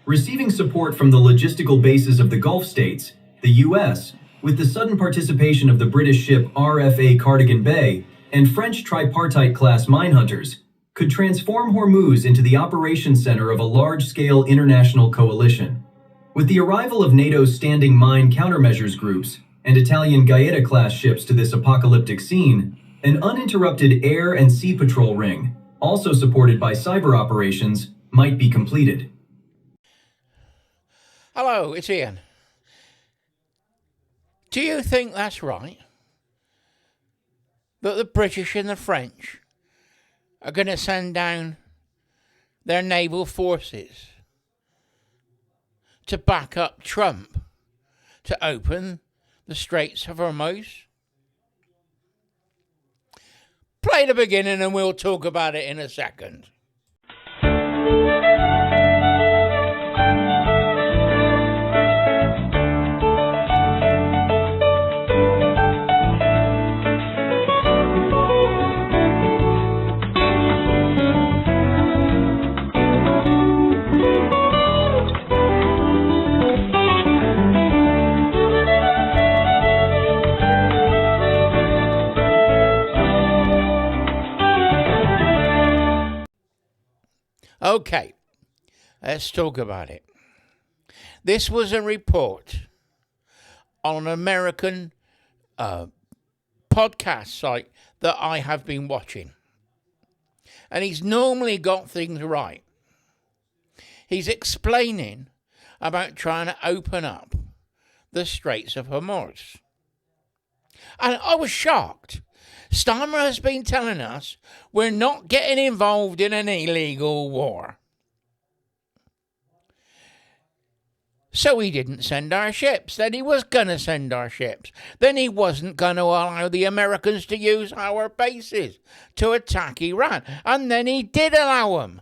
Receiving support from the logistical bases of the Gulf states, the U.S., with the sudden participation of the British ship RFA Cardigan Bay and French tripartite-class minehunters, could transform Hormuz into the operations center of a large-scale international coalition. With the arrival of NATO's standing mine countermeasures groups and Italian Gaeta-class ships to this apocalyptic scene, an uninterrupted air and sea patrol ring, also supported by cyber operations, might be completed. Hello, it's Ian. Do you think that's right? That the British and the French are going to send down their naval forces to back up Trump to open the straits of Hormuz? Play the beginning and we'll talk about it in a second. Okay, let's talk about it. This was a report on an American podcast site that I have been watching. And he's normally got things right. He's explaining about trying to open up the Straits of Hormuz. And I was shocked. Starmer has been telling us we're not getting involved in an illegal war. So he didn't send our ships. Then he was going to send our ships. Then he wasn't going to allow the Americans to use our bases to attack Iran. And then he did allow them.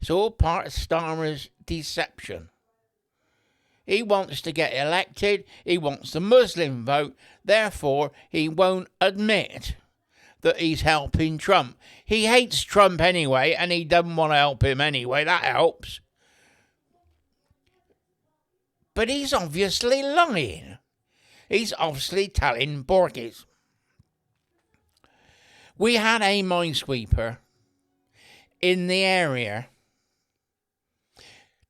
It's all part of Starmer's deception. He wants to get elected. He wants the Muslim vote. Therefore, he won't admit that he's helping Trump. He hates Trump anyway, and he doesn't want to help him anyway. That helps. But he's obviously lying. He's obviously telling Borges. We had a minesweeper in the area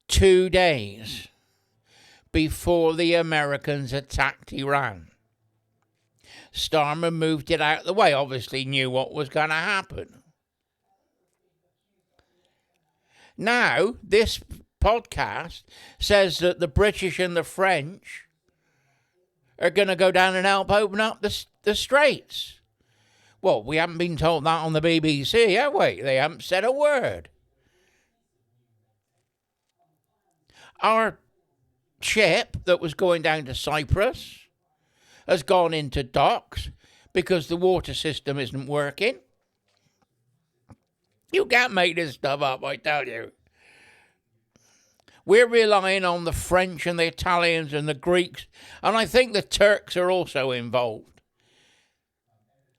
2 days before the Americans attacked Iran. Starmer moved it out of the way, obviously knew what was going to happen. Now, this podcast says that the British and the French are going to go down and help open up the straits. Well, we haven't been told that on the BBC, have we? They haven't said a word. Our ship that was going down to Cyprus has gone into docks because the water system isn't working. You can't make this stuff up, I tell you. We're relying on the French and the Italians and the Greeks, and I think the Turks are also involved,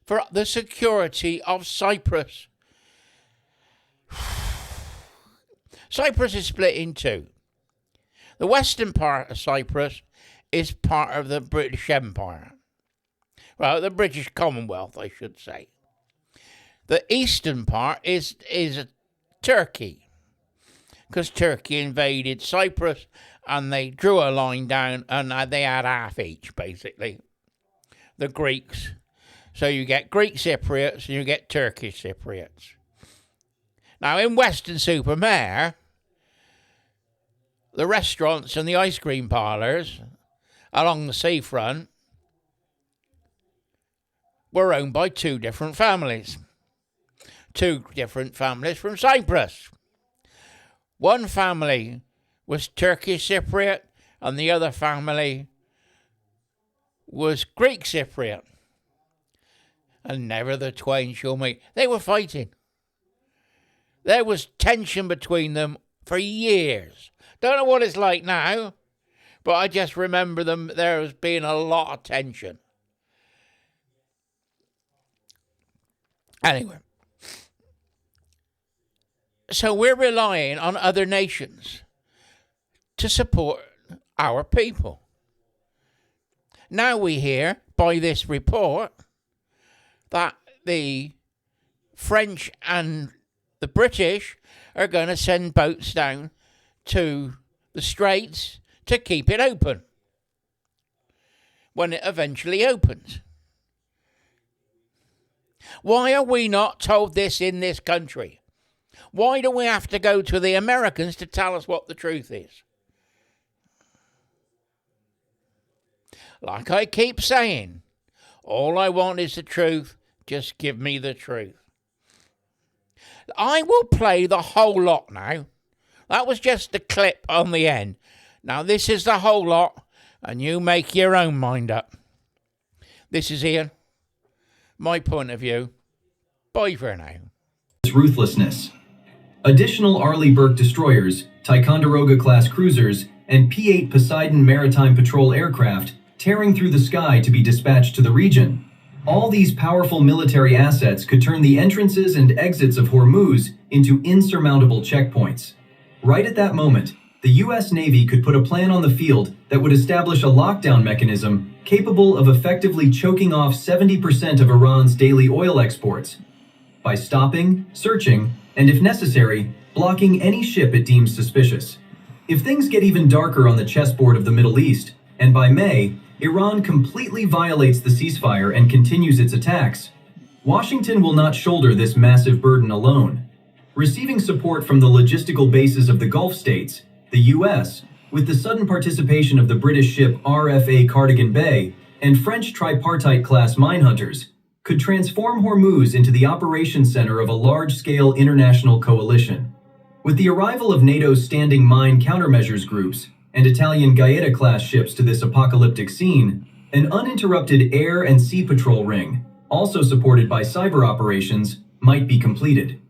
for the security of Cyprus. Cyprus is split in two. The western part of Cyprus is part of the British Empire. Well, the British Commonwealth, I should say. The eastern part is Turkey, because Turkey invaded Cyprus and they drew a line down and they had half each, basically. The Greeks. So you get Greek Cypriots and you get Turkish Cypriots. Now, in Weston-super-Mare, the restaurants and the ice cream parlours along the seafront were owned by two different families. Two different families from Cyprus. One family was Turkish Cypriot and the other family was Greek Cypriot. And never the twain shall meet. They were fighting. There was tension between them for years. Don't know what it's like now, but I just remember there has been a lot of tension. Anyway, So we're relying on other nations to support our people. Now we hear by this report that the French and the British are going to send boats down to the straits to keep it open when it eventually opens. Why are we not told this in this country? Why do we have to go to the Americans to tell us what the truth is? Like I keep saying, all I want is the truth. Just give me the truth. I will play the whole lot now. That was just a clip on the end. Now this is the whole lot, and you make your own mind up. This is Ian. My point of view. Bye for now. Ruthlessness. Additional Arleigh Burke destroyers, Ticonderoga-class cruisers, and P-8 Poseidon Maritime Patrol aircraft tearing through the sky to be dispatched to the region. All these powerful military assets could turn the entrances and exits of Hormuz into insurmountable checkpoints. Right at that moment, the U.S. Navy could put a plan on the field that would establish a lockdown mechanism capable of effectively choking off 70% of Iran's daily oil exports by stopping, searching, and if necessary, blocking any ship it deems suspicious. If things get even darker on the chessboard of the Middle East, and by May, Iran completely violates the ceasefire and continues its attacks, Washington will not shoulder this massive burden alone. Receiving support from the logistical bases of the Gulf states, the U.S., with the sudden participation of the British ship RFA Cardigan Bay and French tripartite-class minehunters, could transform Hormuz into the operations center of a large-scale international coalition. With the arrival of NATO's standing mine countermeasures groups and Italian Gaeta-class ships to this apocalyptic scene, an uninterrupted air and sea patrol ring, also supported by cyber operations, might be completed.